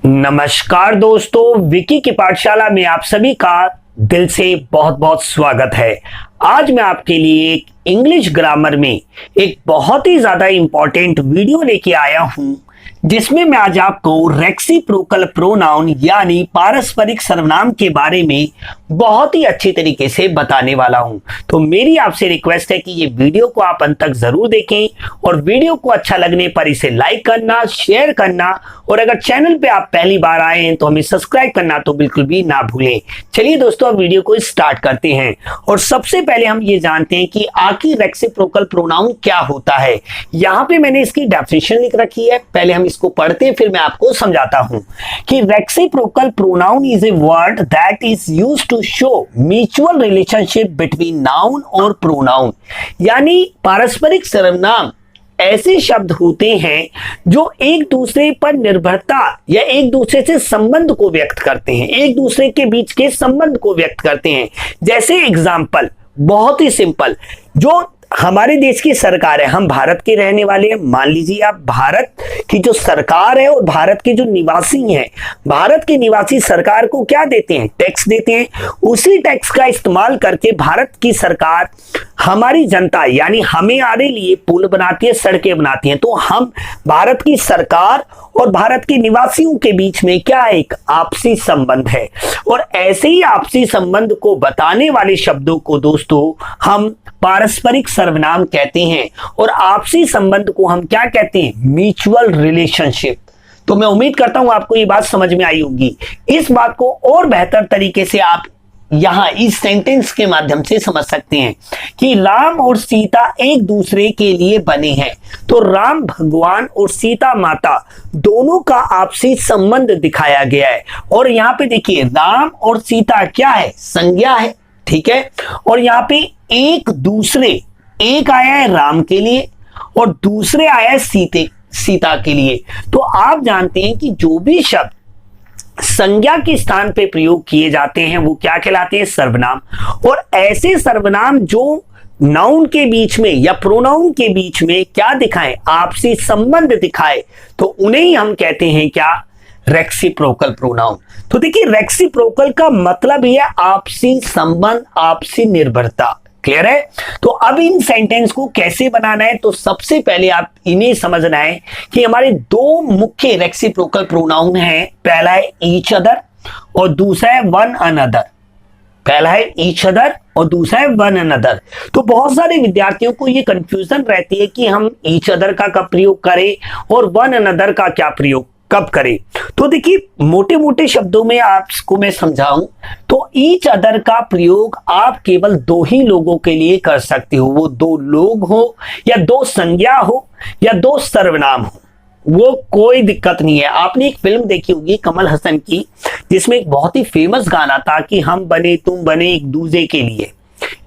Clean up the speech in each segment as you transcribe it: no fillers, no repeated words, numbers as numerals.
नमस्कार दोस्तों, विकी की पाठशाला में आप सभी का दिल से बहुत बहुत स्वागत है। आज मैं आपके लिए एक इंग्लिश ग्रामर में एक बहुत ही ज्यादा इंपॉर्टेंट वीडियो लेके आया हूं, जिसमें मैं आज आपको रेसिप्रोकल प्रोनाउन यानी पारस्परिक सर्वनाम के बारे में बहुत ही अच्छी तरीके से बताने वाला हूं। तो मेरी आपसे रिक्वेस्ट है कि ये वीडियो को आप अंत तक जरूर देखें और वीडियो को अच्छा लगने पर इसे लाइक करना, शेयर करना और अगर चैनल पे आप पहली बार आए हैं तो हमें सब्सक्राइब करना तो बिल्कुल भी ना भूलें। चलिए दोस्तों, अब वीडियो को स्टार्ट करते हैं और सबसे पहले हम ये जानते हैं कि आखिर रेसिप्रोकल प्रोनाउन क्या होता है। यहां पे मैंने इसकी डेफिनेशन लिख रखी है, पहले हम इसको पढ़ते हैं फिर मैं आपको समझाता हूं कि reciprocal pronoun is a word that is used to show mutual relationship between noun और प्रोनाउन। यानी पारस्परिक सर्वनाम ऐसे शब्द होते हैं जो एक दूसरे पर निर्भरता या एक दूसरे से संबंध को व्यक्त करते हैं, एक दूसरे के बीच के संबंध को व्यक्त करते हैं। जैसे एग्जाम्पल, बहुत ही सिंपल, जो हमारे देश की सरकार है, हम भारत के रहने वाले हैं, मान लीजिए आप भारत की जो सरकार है और भारत के जो निवासी हैं, भारत के निवासी सरकार को क्या देते हैं? टैक्स देते हैं। उसी टैक्स का इस्तेमाल करके भारत की सरकार हमारी जनता यानी हमारे लिए पुल बनाती है, सड़कें बनाती हैं। तो हम भारत की सरकार और भारत के निवासियों के बीच में क्या है? एक आपसी संबंध है और ऐसे ही आपसी संबंध को बताने वाले शब्दों को दोस्तों हम पारस्परिक सर्वनाम कहते हैं और आपसी संबंध को हम क्या कहते हैं? Mutual relationship. तो मैं उम्मीद करता हूं आपको ये बात समझ में आई होगी। इस बात को और बेहतर तरीके से आप यहां इस सेंटेंस के माध्यम से समझ सकते हैं कि राम और सीता एक दूसरे के लिए बने हैं। तो राम भगवान और सीता माता दोनों का आपसी संबंध दिखाया गया है और यहां पे देखिए राम और सीता क्या है? संज्ञा है, ठीक है। और यहां पे एक दूसरे, एक आया है राम के लिए और दूसरे आया है सीता के लिए। तो आप जानते हैं कि जो भी शब्द संज्ञा के स्थान पे प्रयोग किए जाते हैं वो क्या कहलाते हैं? सर्वनाम। और ऐसे सर्वनाम जो नाउन के बीच में या प्रोनाउन के बीच में क्या दिखाएं? आपसी संबंध दिखाए, तो उन्हें ही हम कहते हैं क्या? Reciprocal pronoun. तो देखिए, रेसिप्रोकल का मतलब यह आपसी संबंध, आपसी निर्भरता। क्लियर है? तो अब इन सेंटेंस को कैसे बनाना है, तो सबसे पहले आप इन्हें समझना है कि हमारे दो मुख्य रेसिप्रोकल प्रोनाउन हैं। पहला है ईच अदर और दूसरा है वन अनदर। पहला है ईच अदर और दूसरा है वन अनदर। तो बहुत सारे विद्यार्थियों को ये कंफ्यूजन रहती है कि हम ईच अदर का कब प्रयोग करें और वन अनदर का क्या प्रयोग कब करें। तो देखिए, मोटे मोटे शब्दों में आपको मैं समझाऊं तो ईच अदर का प्रयोग आप केवल दो ही लोगों के लिए कर सकते हो। वो दो लोग हो या दो संज्ञा हो या दो सर्वनाम हो, वो कोई दिक्कत नहीं है। आपने एक फिल्म देखी होगी कमल हसन की, जिसमें एक बहुत ही फेमस गाना था कि हम बने तुम बने एक दूसरे के लिए,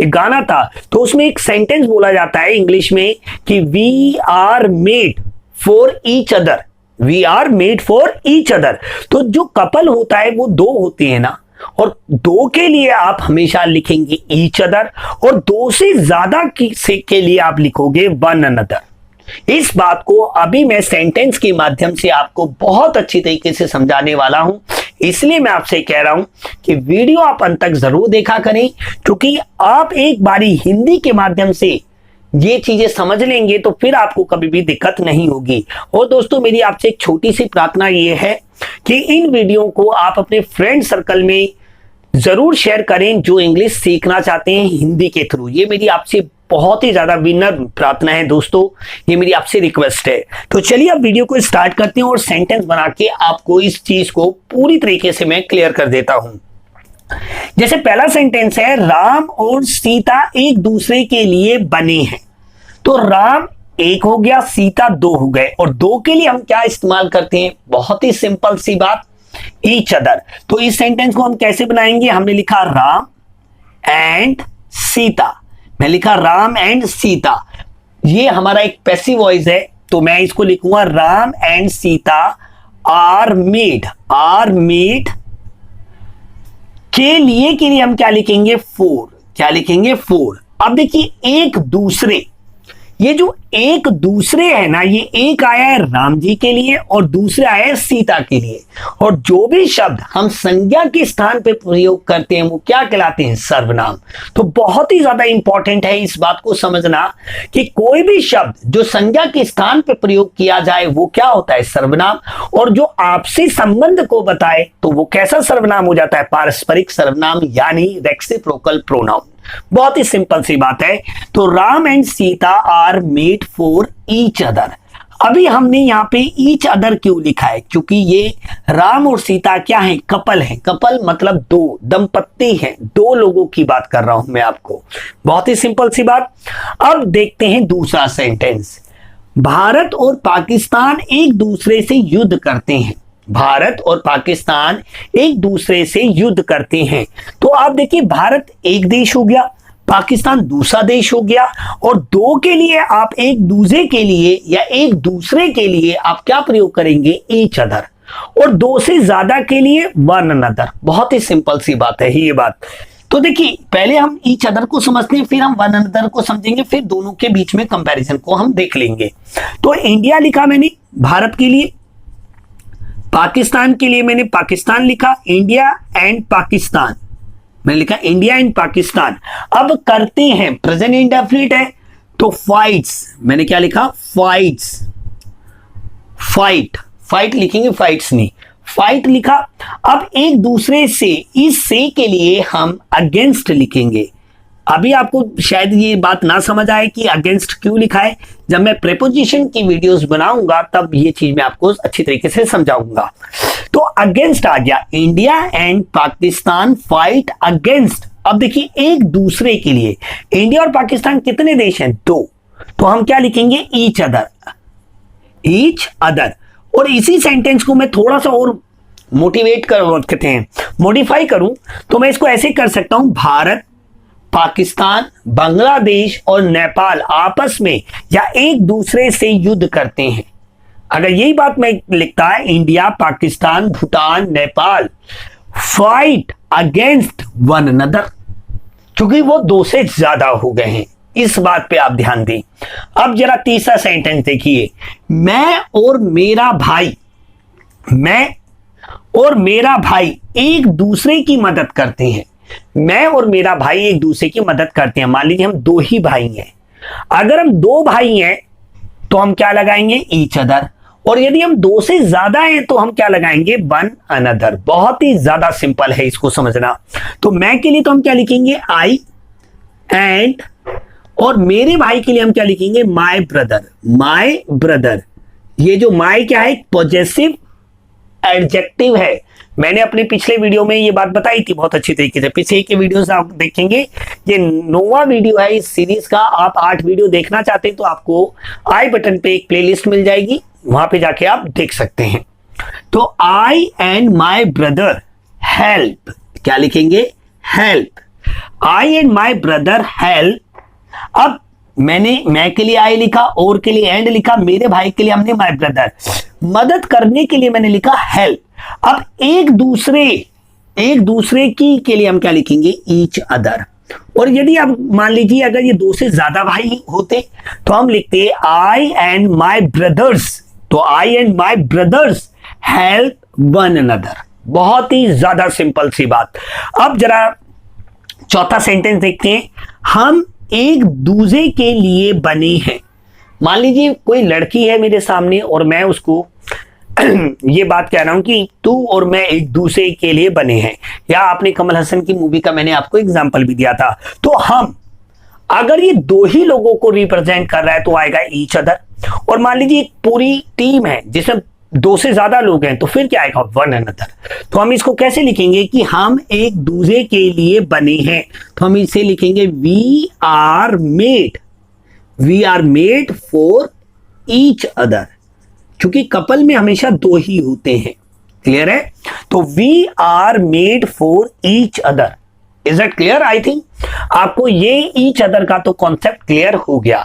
एक गाना था। तो उसमें एक सेंटेंस बोला जाता है इंग्लिश में कि we are made for each other, we are made for each other. तो जो कपल होता है वो दो होते हैं ना, और दो के लिए आप हमेशा लिखेंगे ईच अदर और दो से ज्यादा के लिए आप लिखोगे वन अनदर। इस बात को अभी मैं सेंटेंस के माध्यम से आपको बहुत अच्छी तरीके से समझाने वाला हूं, इसलिए मैं आपसे कह रहा हूं कि वीडियो आप अंत तक जरूर देखा करें, क्योंकि आप एक बारी हिंदी के माध्यम से ये चीजें समझ लेंगे तो फिर आपको कभी भी दिक्कत नहीं होगी। और दोस्तों, मेरी आपसे एक छोटी सी प्रार्थना ये है कि इन वीडियो को आप अपने फ्रेंड सर्कल में जरूर शेयर करें जो इंग्लिश सीखना चाहते हैं हिंदी के थ्रू। ये मेरी आपसे बहुत ही ज्यादा विनम्र प्रार्थना है दोस्तों, ये मेरी आपसे रिक्वेस्ट है। तो चलिए अब वीडियो को स्टार्ट करते हैं और सेंटेंस बना के आपको इस चीज को पूरी तरीके से मैं क्लियर कर देता हूं। जैसे पहला सेंटेंस है, राम और सीता एक दूसरे के लिए बने हैं। तो राम एक हो गया, सीता दो हो गए, और दो के लिए हम क्या इस्तेमाल करते हैं? बहुत ही सिंपल सी बात, ईच अदर। तो इस सेंटेंस को हम कैसे बनाएंगे? हमने लिखा राम एंड सीता, मैं लिखा राम एंड सीता, ये हमारा एक पैसिव वॉइस है, तो मैं इसको लिखूंगा Ram and Sita are made. Are made के लिए हम क्या लिखेंगे? फोर। क्या लिखेंगे? फोर। अब देखिए, एक दूसरे, ये जो एक दूसरे है ना, ये एक आया है राम जी के लिए और दूसरा आया है सीता के लिए। और जो भी शब्द हम संज्ञा के स्थान पे प्रयोग करते हैं वो क्या कहलाते हैं? सर्वनाम। तो बहुत ही ज्यादा इंपॉर्टेंट है इस बात को समझना कि कोई भी शब्द जो संज्ञा के स्थान पे प्रयोग किया जाए वो क्या होता है? सर्वनाम। और जो आपसी संबंध को बताए तो वो कैसा सर्वनाम हो जाता है? पारस्परिक सर्वनाम, यानी रेसिप्रोकल प्रोनाउन। बहुत ही सिंपल सी बात है। तो Ram and Sita are made for each other. अभी हमने यहाँ पे ईच अदर क्यों लिखा है? क्योंकि ये राम और सीता क्या है? कपल है। कपल मतलब दो, दंपत्ति हैं, दो लोगों की बात कर रहा हूं मैं आपको। बहुत ही सिंपल सी बात। अब देखते हैं दूसरा सेंटेंस। भारत और पाकिस्तान एक दूसरे से युद्ध करते हैं। भारत और पाकिस्तान एक दूसरे से युद्ध करते हैं। तो आप देखिए, भारत एक देश हो गया, पाकिस्तान दूसरा देश हो गया, और दो के लिए आप एक दूसरे के लिए या एक दूसरे के लिए आप क्या प्रयोग करेंगे? Each other. और दो से ज्यादा के लिए वन अनदर। बहुत ही सिंपल सी बात है ये बात। तो देखिए, पहले हम ईच अदर को समझते हैं, फिर हम वन अनदर को समझेंगे, फिर दोनों के बीच में कंपैरिजन को हम देख लेंगे। तो इंडिया लिखा मैंने भारत के लिए, पाकिस्तान के लिए मैंने पाकिस्तान लिखा, इंडिया एंड पाकिस्तान मैंने लिखा, इंडिया एंड पाकिस्तान। अब करते हैं, प्रेजेंट इंडेफिनिट है तो फाइट्स मैंने क्या लिखा? फाइट्स। फाइट, फाइट लिखेंगे, फाइट्स नहीं, फाइट लिखा। अब एक दूसरे से, इस से के लिए हम अगेंस्ट लिखेंगे। अभी आपको शायद ये बात ना समझ आए कि अगेंस्ट क्यों लिखा है। जब मैं प्रेपोजिशन की वीडियोस बनाऊंगा तब ये चीज मैं आपको अच्छी तरीके से समझाऊंगा। तो अगेंस्ट आ गया, India and Pakistan fight against. अब देखिए, एक दूसरे के लिए, इंडिया और पाकिस्तान कितने देश हैं? दो। तो हम क्या लिखेंगे? Each other. Each other. और इसी सेंटेंस को मैं थोड़ा सा और मोटिवेट कहते हैं मॉडिफाई करूं तो मैं इसको ऐसे कर सकता हूं, भारत, पाकिस्तान, बांग्लादेश और नेपाल आपस में या एक दूसरे से युद्ध करते हैं। अगर यही बात मैं लिखता है, India, Pakistan, Bhutan, Nepal fight against one another, क्योंकि वो दो से ज्यादा हो गए हैं। इस बात पे आप ध्यान दें। अब जरा तीसरा सेंटेंस देखिए, मैं और मेरा भाई, मैं और मेरा भाई एक दूसरे की मदद करते हैं। मैं और मेरा भाई एक दूसरे की मदद करते हैं। मान लीजिए हम दो ही भाई हैं। अगर हम दो भाई हैं तो हम क्या लगाएंगे? Each other. और यदि हम दो से ज्यादा हैं तो हम क्या लगाएंगे? One another. बहुत ही ज्यादा सिंपल है इसको समझना। तो मैं के लिए तो हम क्या लिखेंगे? आई एंड, और मेरे भाई के लिए हम क्या लिखेंगे? My brother. माय ब्रदर, ये जो माय क्या है? पॉजेसिव एडजेक्टिव है। मैंने अपने पिछले वीडियो में ये बात बताई थी बहुत अच्छी तरीके से। पिछले के वीडियो से आप देखेंगे, ये 9वां वीडियो है इस सीरीज का। आप 8 वीडियो देखना चाहते हैं तो आपको आई बटन पे एक प्लेलिस्ट मिल जाएगी, वहां पे जाके आप देख सकते हैं। तो I and my brother help, क्या लिखेंगे? Help. I and my brother help. अब मैं के लिए आई लिखा, और के लिए एंड लिखा, मेरे भाई के लिए हमने माय ब्रदर। मदद करने के लिए मैंने लिखा हेल्प। अब एक दूसरे की के लिए हम क्या लिखेंगे? Each other. और यदि आप मान लीजिए अगर ये दो से ज्यादा भाई होते तो हम लिखते आई एंड माय ब्रदर्स। तो I and my brothers help one another. बहुत ही ज्यादा सिंपल सी बात। अब जरा चौथा सेंटेंस देखते हैं, हम एक दूसरे के लिए बने हैं। मान लीजिए कोई लड़की है मेरे सामने और मैं उसको ये बात कह रहा हूं कि तू और मैं एक दूसरे के लिए बने हैं। या आपने कमल हसन की मूवी का मैंने आपको एग्जांपल भी दिया था। तो हम, अगर ये दो ही लोगों को रिप्रेजेंट कर रहा है तो आएगा ईच अदर। और मान लीजिए एक पूरी टीम है जिसमें दो से ज्यादा लोग हैं तो फिर क्या आएगा? One another. तो हम इसको कैसे लिखेंगे कि हम एक दूसरे के लिए बने हैं? तो हम इसे लिखेंगे we are made. We are made for each other, क्योंकि कपल में हमेशा दो ही होते हैं। क्लियर है? तो we are made for each other. Is that clear? I think आपको ये ईच अदर का तो कॉन्सेप्ट क्लियर हो गया।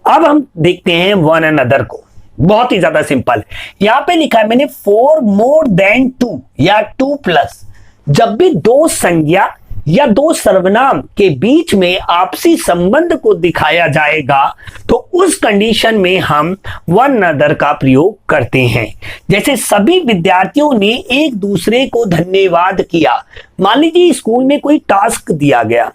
अब हम देखते हैं वन अनदर को। बहुत ही ज्यादा सिंपल। यहां पे लिखा है मैंने फॉर मोर देन टू या टू प्लस। जब भी दो संज्ञा या दो सर्वनाम के बीच में आपसी संबंध को दिखाया जाएगा तो उस कंडीशन में हम वन अनदर का प्रयोग करते हैं। जैसे सभी विद्यार्थियों ने एक दूसरे को धन्यवाद किया। मान लीजिए स्कूल में कोई टास्क दिया गया,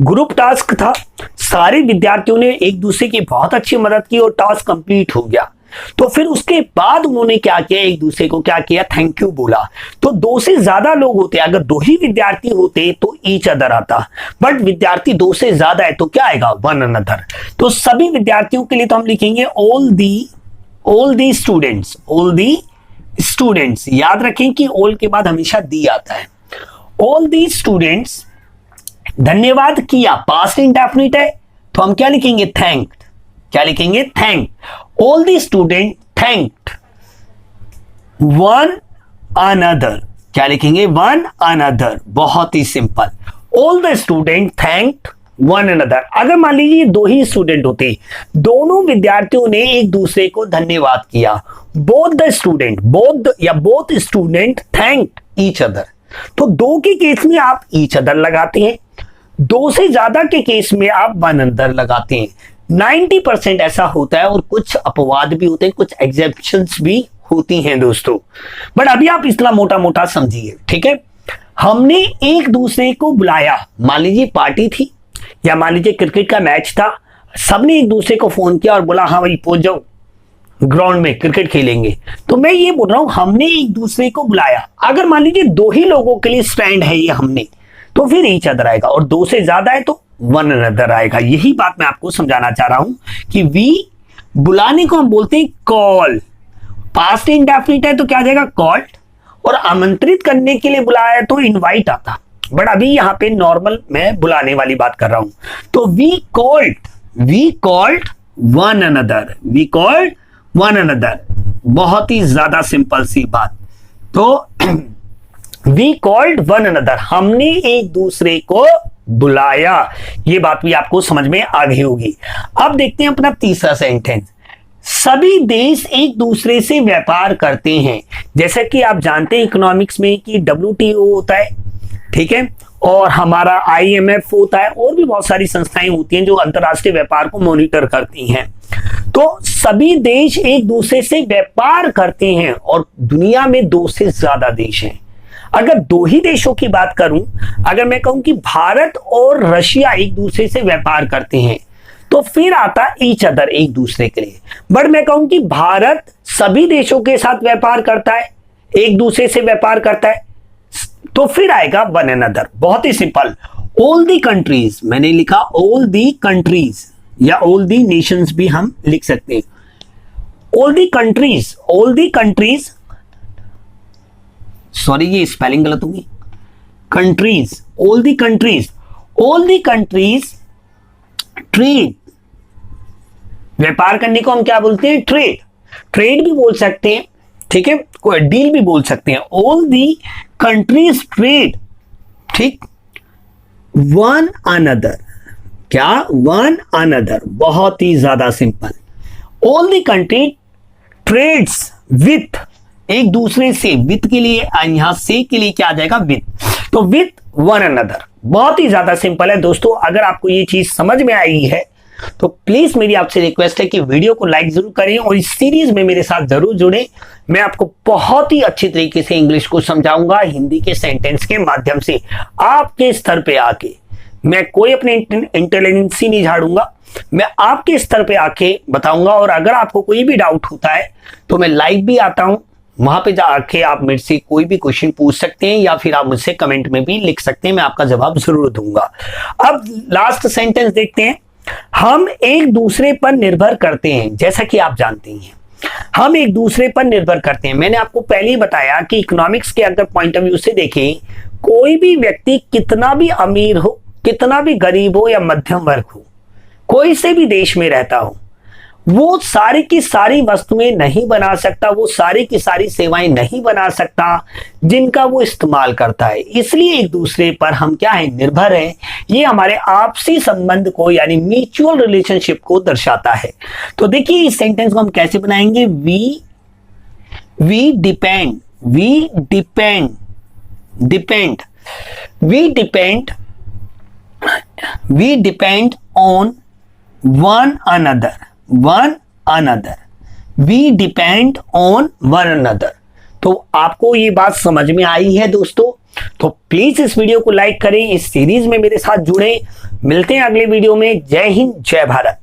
ग्रुप टास्क था, सारे विद्यार्थियों ने एक दूसरे की बहुत अच्छी मदद की और टास्क कंप्लीट हो गया। तो फिर उसके बाद उन्होंने क्या किया, एक दूसरे को क्या किया, थैंक यू बोला। तो दो से ज्यादा लोग होते, अगर दो ही विद्यार्थी होते तो ईच अदर आता, बट विद्यार्थी दो से ज्यादा है तो क्या आएगा, वन अनदर। तो सभी विद्यार्थियों के लिए तो हम लिखेंगे ऑल दी स्टूडेंट्स। याद रखें कि ऑल के बाद हमेशा दी आता है। ऑल दी स्टूडेंट्स धन्यवाद किया, पास्ट इंडेफिनिट है तो हम क्या लिखेंगे, थैंक्ड। क्या लिखेंगे, thank. All the student thanked one another. क्या लिखेंगे, वन अनदर। बहुत ही simple, all the student thanked one another. अगर मान लीजिए दो ही स्टूडेंट होते, दोनों विद्यार्थियों ने एक दूसरे को धन्यवाद किया, both student thanked each other. तो दो के केस में आप ईच अदर लगाते हैं, दो से ज्यादा के केस में आप वन अनदर लगाते हैं। 90% ऐसा होता है और कुछ अपवाद भी होते हैं, कुछ एग्जेप्शंस भी होती हैं दोस्तों, बट अभी आप इतना मोटा मोटा समझिए, ठीक है। हमने एक दूसरे को बुलाया, मान लीजिए पार्टी थी या मान लीजिए क्रिकेट का मैच था, सबने एक दूसरे को फोन किया और बोला हाँ भाई पहुंच जाओ ग्राउंड में क्रिकेट खेलेंगे। तो मैं ये बोल रहा हूं हमने एक दूसरे को बुलाया। अगर मान लीजिए दो ही लोगों के लिए स्टैंड है ये हमने, तो फिर ईच अदर आएगा, और दो से ज्यादा है तो वन अनदर आएगा। यही बात मैं आपको समझाना चाह रहा हूं कि वी बुलाने को हम बोलते हैं कॉल, पास्ट इंडेफिनिट है तो क्या आ जाएगा, कॉल्ड, और आमंत्रित करने के लिए बुलाया तो इनवाइट आता, बट अभी यहां पे नॉर्मल मैं बुलाने वाली बात कर रहा हूं। तो वी कॉल्ड वन अनदर। बहुत ही ज्यादा सिंपल सी बात। तो वी कॉल्ड वन अनदर, हमने एक दूसरे को बुलाया। ये बात भी आपको समझ में आ गई होगी। अब देखते हैं अपना तीसरा सेंटेंस। सभी देश एक दूसरे से व्यापार करते हैं। जैसे कि आप जानते हैं इकोनॉमिक्स में कि WTO होता है, ठीक है, और हमारा IMF होता है, और भी बहुत सारी संस्थाएं होती हैं जो अंतरराष्ट्रीय व्यापार को मॉनिटर करती हैं। तो सभी देश एक दूसरे से व्यापार करते हैं और दुनिया में 2 से ज्यादा देश हैं। अगर दो ही देशों की बात करूं, अगर मैं कहूं कि भारत और रशिया एक दूसरे से व्यापार करते हैं तो फिर आता ईच अदर, एक दूसरे के लिए। बट मैं कहूं कि भारत सभी देशों के साथ व्यापार करता है, एक दूसरे से व्यापार करता है, तो फिर आएगा वन अनदर। बहुत ही सिंपल। ऑल दी कंट्रीज, मैंने लिखा ऑल दी कंट्रीज, या ऑल दी नेशंस भी हम लिख सकते हैं। ऑल दी कंट्रीज, सॉरी ये स्पेलिंग गलत होगी, countries, all the countries trade, व्यापार करने को हम क्या बोलते हैं, ट्रेड भी बोल सकते हैं, ठीक है, कोई डील भी बोल सकते हैं। ऑल दी कंट्रीज ट्रेड, ठीक, वन अनदर। क्या, वन अनदर। बहुत ही ज्यादा simple. All the country trades with, एक दूसरे से, विथ के लिए यहां से के लिए क्या आ जाएगा, विथ, तो विथ वन अनदर। बहुत ही ज्यादा सिंपल है दोस्तों। अगर आपको ये चीज समझ में आई है तो प्लीज मेरी आपसे रिक्वेस्ट है कि वीडियो को लाइक जरूर करें और इस सीरीज में मेरे साथ जरूर जुड़ें। मैं आपको बहुत ही अच्छी तरीके से इंग्लिश को समझाऊंगा, हिंदी के सेंटेंस के माध्यम से आपके स्तर पे आके। मैं कोई अपने इंटेलिजेंसी नहीं झाड़ूंगा, मैं आपके स्तर पे आके बताऊंगा। और अगर आपको कोई भी डाउट होता है तो मैं लाइव भी आता हूं, वहां पे जाके आप मेरे से कोई भी क्वेश्चन पूछ सकते हैं या फिर आप मुझसे कमेंट में भी लिख सकते हैं, मैं आपका जवाब जरूर दूंगा। अब लास्ट सेंटेंस देखते हैं। हम एक दूसरे पर निर्भर करते हैं। जैसा कि आप जानते हैं हम एक दूसरे पर निर्भर करते हैं। मैंने आपको पहले ही बताया कि इकोनॉमिक्स के अगर पॉइंट ऑफ व्यू से देखें, कोई भी व्यक्ति कितना भी अमीर हो, कितना भी गरीब हो या मध्यम वर्ग हो, कोई से भी देश में रहता हो, वो सारी की सारी वस्तुएं नहीं बना सकता, वो सारी की सारी सेवाएं नहीं बना सकता जिनका वो इस्तेमाल करता है। इसलिए एक दूसरे पर हम क्या है, निर्भर हैं। ये हमारे आपसी संबंध को यानी म्यूचुअल रिलेशनशिप को दर्शाता है। तो देखिए इस सेंटेंस को हम कैसे बनाएंगे। We depend we depend on one another, we depend on one another. तो आपको ये बात समझ में आई है दोस्तों? तो प्लीज इस वीडियो को लाइक करें, इस सीरीज में मेरे साथ जुड़ें। मिलते हैं अगले वीडियो में। जय हिंद, जय भारत।